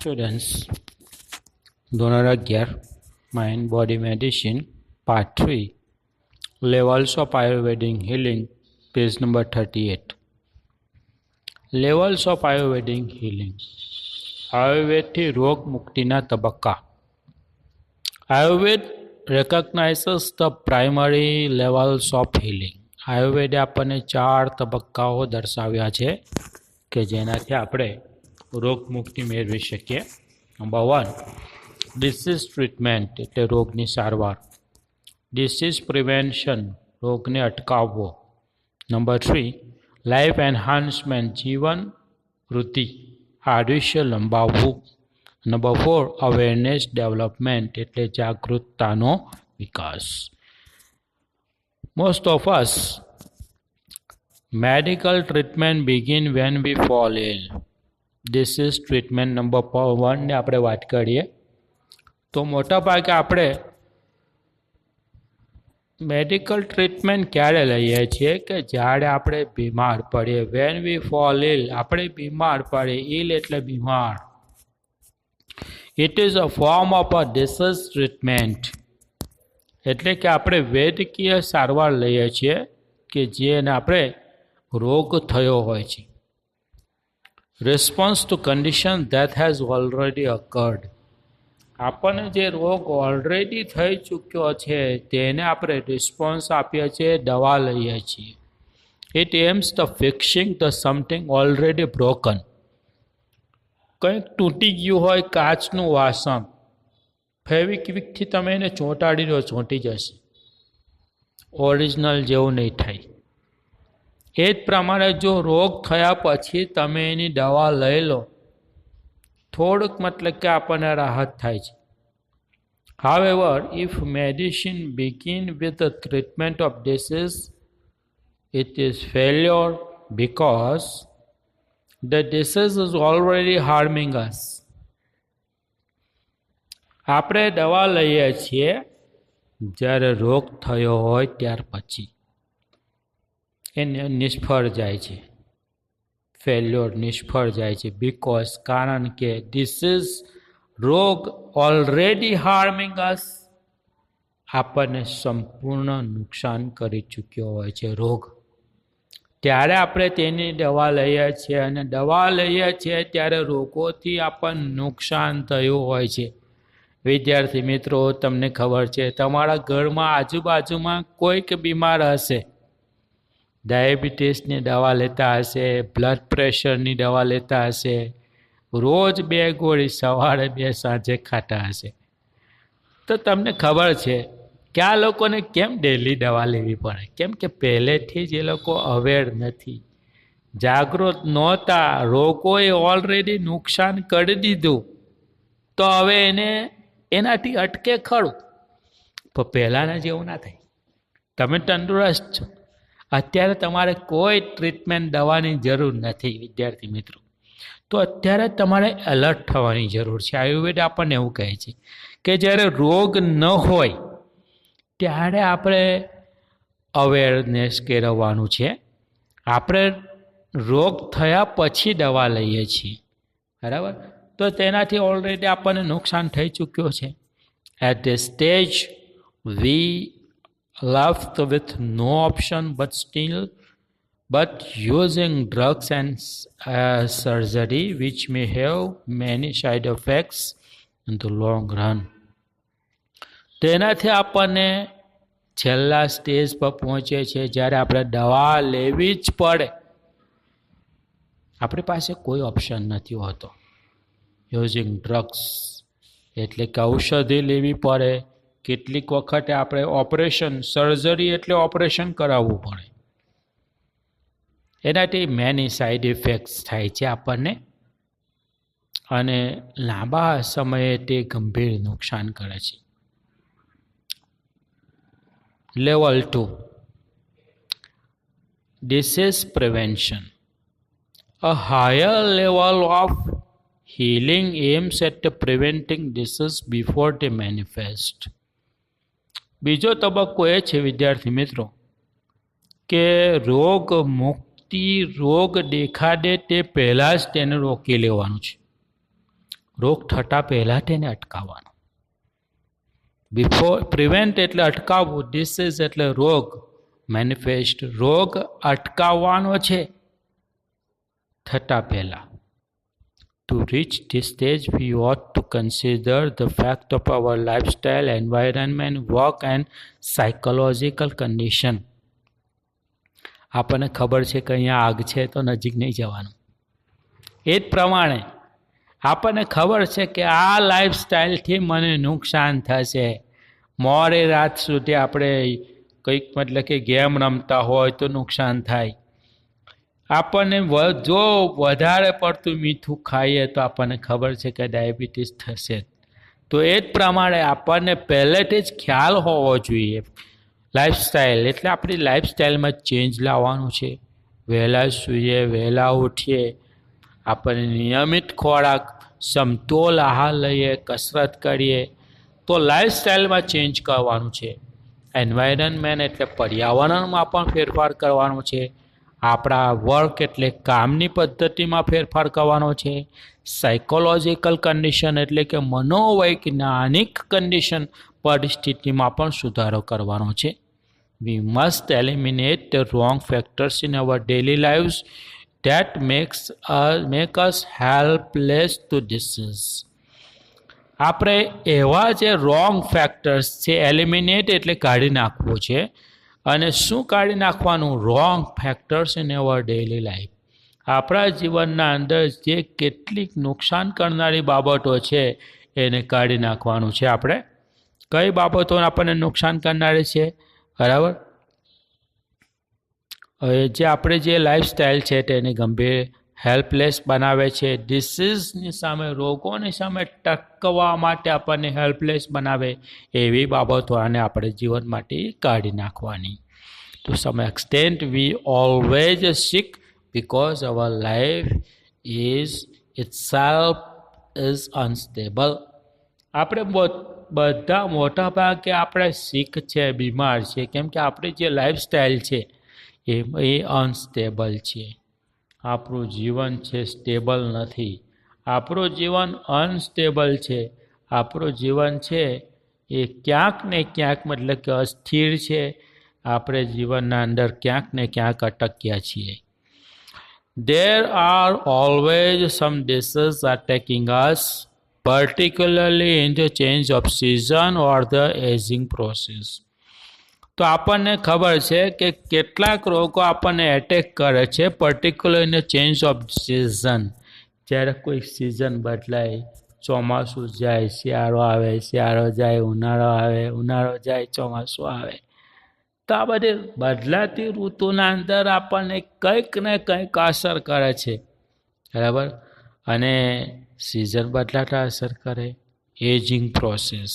Students, ધોરણ 11 Mind Body Medicine Part 3 Levels of Ayurvedic Healing page number 38. Levels of Ayurvedic Healing. આયુર્વેદથી રોગ મુક્તિના તબક્કા. Ayurveda recognizes the primary levels of healing. આયુર્વેદે આપણને 4 તબક્કાઓ દર્શાવ્યા છે કે જેનાથી આપણે રોગ મુક્તિ મેળવી શકીએ. નંબર 1 ડિસીઝ ટ્રીટમેન્ટ એટલે રોગની સારવાર. ડિસીઝ પ્રિવેન્શન રોગને અટકાવવો. નંબર 3 લાઈફ એન્હાન્સમેન્ટ જીવન વૃદ્ધિ આયુષ્ય લંબાવવું. નંબર 4 અવેરનેસ ડેવલપમેન્ટ એટલે જાગૃતતાનો વિકાસ. Most of us medical treatment begin when we fall ill. This is treatment number 1 ને આપણે વાત કરીએ તો મોટા ભાગે આપણે મેડિકલ ટ્રીટમેન્ટ ક્યારે લઈએ છીએ કે જ્યારે આપણે બીમાર પડીએ. વેન વી ફોલ ઇલ આપણે બીમાર પડીએ. ઇલ એટલે બીમાર. It is a form of a disease treatment એટલે કે આપણે વૈદ્યકીય સારવાર લઈએ છીએ કે જેને આપણે રોગ થયો હોય છે. Response to condition that has already અકર્ડ આપણને જે રોગ ઓલરેડી થઈ ચૂક્યો છે તેને આપણે રિસ્પોન્સ આપીએ છીએ, દવા લઈએ છીએ. It aims the fixing the something already broken. કંઈક તૂટી ગયું હોય કાચનું વાસણ, ફેવિક્વિકથી તમે એને ચોંટાડી દો, ચોંટી જશે, ઓરિજિનલ જેવું નહીં થાય. એ જ પ્રમાણે જો રોગ થયા પછી તમે એની દવા લઈ લો થોડુંક મતલબ કે આપણને રાહત થાય છે. However, if medicine begin with the treatment of disease, it is failure because the disease is already harming us. આપણે દવા લઈએ છીએ જ્યારે રોગ થયો હોય ત્યાર પછી. એને નિષ્ફળ જાય છે. ફેલ્યોર નિષ્ફળ જાય છે. બીકોઝ કારણ કે ડિસીઝ રોગ ઓલરેડી હાર્મિંગ અસ આપણને સંપૂર્ણ નુકસાન કરી ચૂક્યો હોય છે રોગ. ત્યારે આપણે તેની દવા લઈએ છીએ અને દવા લઈએ છીએ ત્યારે રોગોથી આપણને નુકસાન થયું હોય છે. વિદ્યાર્થી મિત્રો, તમને ખબર છે તમારા ઘરમાં આજુબાજુમાં કોઈક બીમાર હશે, ડાયાબિટીસની દવા લેતા હશે, બ્લડ પ્રેશરની દવા લેતા હશે, રોજ 2 ગોળી સવારે 2 સાંજે ખાતા હશે. તો તમને ખબર છે કે આ લોકોને કેમ ડેલી દવા લેવી પડે? કેમ કે પહેલેથી જ એ લોકો અવેર નથી, જાગૃત નહોતા. રોગોએ ઓલરેડી નુકસાન કરી દીધું તો હવે એનાથી અટકે ખરું, પણ પહેલાંના જેવું ના થાય. તમે તંદુરસ્ત છો, અત્યારે તમારે કોઈ ટ્રીટમેન્ટ દવાની જરૂર નથી. વિદ્યાર્થી મિત્રો, તો અત્યારે તમારે એલર્ટ થવાની જરૂર છે. આયુર્વેદ આપણને એવું કહે છે કે જ્યારે રોગ ન હોય ત્યારે આપણે અવેરનેસ કેળવવાનું છે. આપણે રોગ થયા પછી દવા લઈએ છીએ, બરાબર? તો તેનાથી ઓલરેડી આપણને નુકસાન થઈ ચૂક્યો છે. At the stage we left with no option but using drugs and surgery which may have many side effects in the long run. તેનાથી આપણને છેલ્લા સ્ટેજ પર પહોંચે છે જ્યારે આપણે દવા લેવી જ પડે. આપણી પાસે કોઈ ઓપ્શન નથી હોતો. યુઝિંગ ડ્રગ્સ એટલે કે ઔષધિ લેવી પડે. કેટલીક વખતે આપણે ઓપરેશન, સર્જરી એટલે ઓપરેશન કરાવવું પડે. એનાથી મેની સાઈડ ઇફેક્ટ્સ થાય છે આપણને અને લાંબા સમયે તે ગંભીર નુકસાન કરે છે. Level 2 disease prevention. A higher level of healing aims at preventing disease before they manifest. બીજો તબક્કો એ છે વિદ્યાર્થી મિત્રો કે રોગ મુક્તિ, રોગ દેખાડે તે પહેલાં જ તેને રોકી લેવાનું છે. રોગ થતાં પહેલાં તેને અટકાવવાનો. બિફોર પ્રિવેન્ટ એટલે અટકાવવું, ડિસીઝ એટલે રોગ, મેનિફેસ્ટ રોગ અટકાવવાનો છે થતાં પહેલાં. To reach this stage, we ought to consider the fact of our lifestyle, environment, work and psychological condition. આપણને ખબર છે કે અહીંયા આગ છે તો નજીક નહીં જવાનું. એ જ પ્રમાણે આપણને ખબર છે કે આ લાઈફસ્ટાઈલથી મને નુકસાન થશે. મોડી રાત સુધી આપણે કંઈક મતલબ કે ગેમ રમતા હોય તો નુકસાન થાય. આપણને જો વધારે પડતું મીઠું ખાઈએ તો આપણને ખબર છે કે ડાયાબિટીસ થશે. તો એ જ પ્રમાણે આપણને પહેલેથી જ ખ્યાલ હોવો જોઈએ. લાઈફસ્ટાઈલ એટલે આપણી લાઈફસ્ટાઈલમાં ચેન્જ લાવવાનું છે. વહેલા સૂઈએ, વહેલા ઉઠીએ, આપણને નિયમિત ખોરાક, સમતોલ આહાર લઈએ, કસરત કરીએ, તો લાઈફસ્ટાઈલમાં ચેન્જ કરવાનું છે. એન્વાયરમેન્ટ એટલે પર્યાવરણમાં પણ ફેરફાર કરવાનો છે. આપણા વર્ક એટલે કામની પદ્ધતિમાં ફેરફાર કરવાનો છે. સાયકોલોજીકલ કન્ડિશન એટલે કે મનોવૈજ્ઞાનિક કન્ડિશન પરિસ્થિતિમાં પણ સુધારો કરવાનો છે. We must eliminate the wrong factors in our daily lives that make us helpless to disease. આપણે એવા જે રોંગ ફેક્ટર્સ છે એલિમિનેટ એટલે કાઢી નાખવું છે. અને શું કાઢી નાખવાનું? Wrong factors in our daily life. આપણા જીવનના અંદર જે કેટલીક નુકસાન કરનારી બાબતો છે એને કાઢી નાખવાનું છે. આપણે કઈ બાબતો આપણને નુકસાન કરનારી છે? બરાબર. હવે જે આપણે જે લાઈફસ્ટાઈલ છે તેને ગંભીર હેલ્પલેસ બનાવે છે. ડિસીઝની સામે, રોગોની સામે ટકવા માટે આપણને હેલ્પલેસ બનાવે એવી બાબતો આને આપણે જીવનમાંથી કાઢી નાખવાની. To some extent we always sick because our life is itself is unstable. આપણે બધા મોટા ભાગે આપણે સિક છે, બીમાર છે, કેમ કે આપણી જે લાઈફસ્ટાઈલ છે એ અનસ્ટેબલ છે. આપણું જીવન છે સ્ટેબલ નથી. આપણું જીવન અનસ્ટેબલ છે. આપણું જીવન છે એ ક્યાંક ને ક્યાંક મતલબ કે અસ્થિર છે. આપણે જીવનના અંદર ક્યાંક ને ક્યાંક અટક્યા છીએ. There are always some diseases attacking us, particularly in the change of season or the aging process. તો આપણને ખબર છે કે કેટલાક રોગો આપણને એટેક કરે છે, particular in the change off season. જ્યારે કોઈ સિઝન બદલાય, ચોમાસું જાય, શિયાળો આવે, શિયાળો જાય, ઉનાળો આવે, ઉનાળો જાય, ચોમાસું આવે. તો આ બધી બદલાતી ઋતુના અંદર આપણને કંઈક ને કંઈક અસર કરે છે. બરાબર. અને સિઝન બદલાતા અસર કરે. એજિંગ પ્રોસેસ,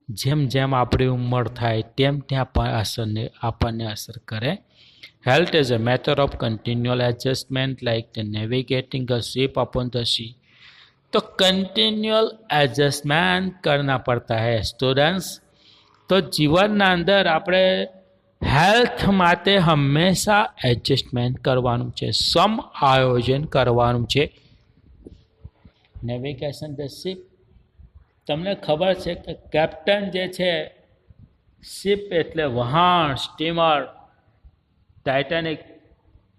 જેમ જેમ આપણી ઉંમર થાય તેમ ત્યાં આપણને અસર કરે. Health is a matter of કન્ટિન્યુઅલ adjustment like the navigating a ship upon the sea. તો કન્ટિન્યુઅલ એડજસ્ટમેન્ટ કરના પડતા હૈ સ્ટુડન્ટ્સ. તો જીવનના અંદર આપણે હેલ્થ માટે હંમેશા એડજસ્ટમેન્ટ કરવાનું છે, સમ આયોજન કરવાનું છે. નેવિગેશન ધ શિપ, તમને ખબર છે કે કેપ્ટન જે છે, શિપ એટલે વહાણ, સ્ટીમર, ટાઇટેનિક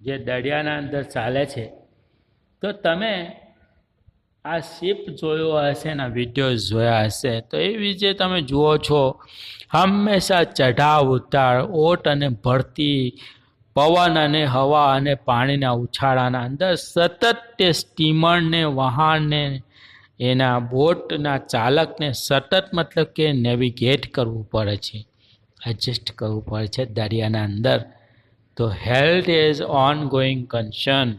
જે દરિયાના અંદર ચાલે છે. તો તમે આ શિપ જોયો હશે ને વિડીયો જોયા હશે, તો એવી જે તમે જુઓ છો હંમેશા ચઢાવ ઉતાર, ઓટ અને ભરતી, પવન અને હવા અને પાણીના ઉછાળાના અંદર સતત તે સ્ટીમરને, વહાણને, એના બોટના ચાલકને સતત મતલબ કે નેવિગેટ કરવું પડે છે, એડજસ્ટ કરવું પડે છે દરિયાના અંદર. તો health is on going concern.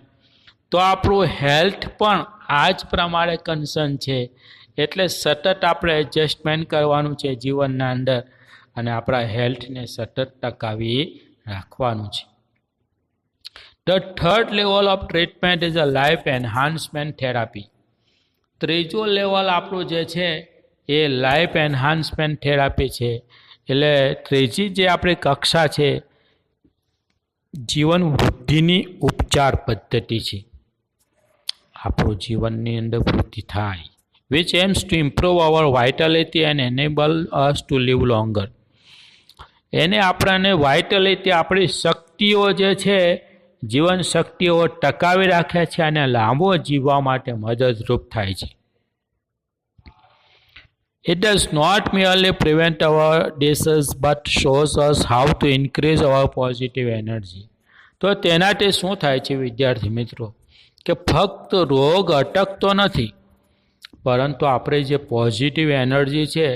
તો આપણું હેલ્થ પણ આ જ પ્રમાણે કન્સર્ન છે. એટલે સતત આપણે એડજસ્ટમેન્ટ કરવાનું છે જીવનના અંદર અને આપણા હેલ્થને સતત ટકાવી રાખવાનું છે. The third level of treatment is a life enhancement therapy. ત્રીજું લેવલ આપણું જે છે એ લાઈફ એન્હાન્સમેન્ટ થેરાપી છે. એટલે ત્રીજી જે આપણી કક્ષા છે જીવન વૃદ્ધિની ઉપચાર પદ્ધતિ છે. આપણું જીવનની અંદર વૃદ્ધિ થાય, which aims to improve our vitality and enable us to live longer. એને આપણને વાઇટાલિટી આપણી શક્તિઓ જે છે જીવન શક્તિઓ ટકાવી રાખે છે અને લાંબો જીવવા માટે મદદરૂપ થાય છે. It does not merely prevent our disease but shows us how to increase our positive energy. તો તેનાથી શું થાય છે વિદ્યાર્થી મિત્રો કે ફક્ત રોગ અટકતો નથી પરંતુ આપણે જે પોઝિટિવ એનર્જી છે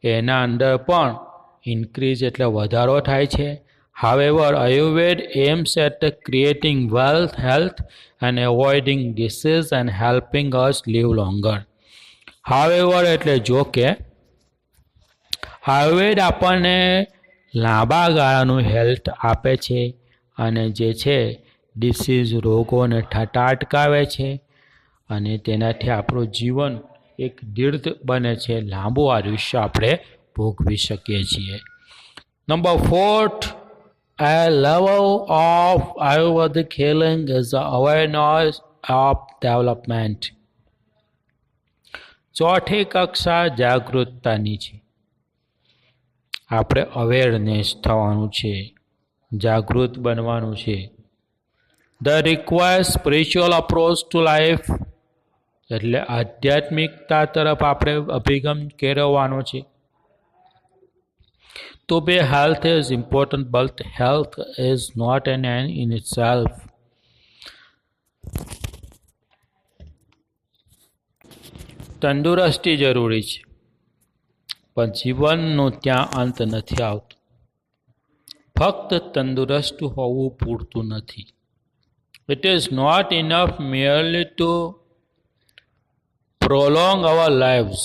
એના અંદર પણ ઇન્ક્રીઝ એટલે વધારો થાય છે. However, Ayurveda aims at creating wealth, health and avoiding disease and helping us live longer. However એટલે જો કે આયુર્વેદ આપણને લાંબા ગાળાનું હેલ્થ આપે છે અને જે છે ડિસીઝ રોગોને થતા અટકાવે છે અને તેનાથી આપણું જીવન એક દીર્ઘ બને છે, લાંબુ આયુષ્ય આપણે ભોગવી શકીએ છીએ. Number 4, a level of Ayurvedic healing is the awareness of development. ચોથી કક્ષા જાગૃતતાની છે. આપણે અવેરનેસ થવાનું છે, જાગૃત બનવાનું છે. The requires spiritual approach to life એટલે આધ્યાત્મિકતા તરફ આપણે અભિગમ કેળવવાનો છે. To be health is important but health is not an end in itself. તંદુરસ્તી જરૂરી છે પણ જીવનનું ત્યાં અંત નથી આવતો. ફક્ત તંદુરસ્ત હોવું પૂરતું નથી. It is not enough merely to prolong our lives.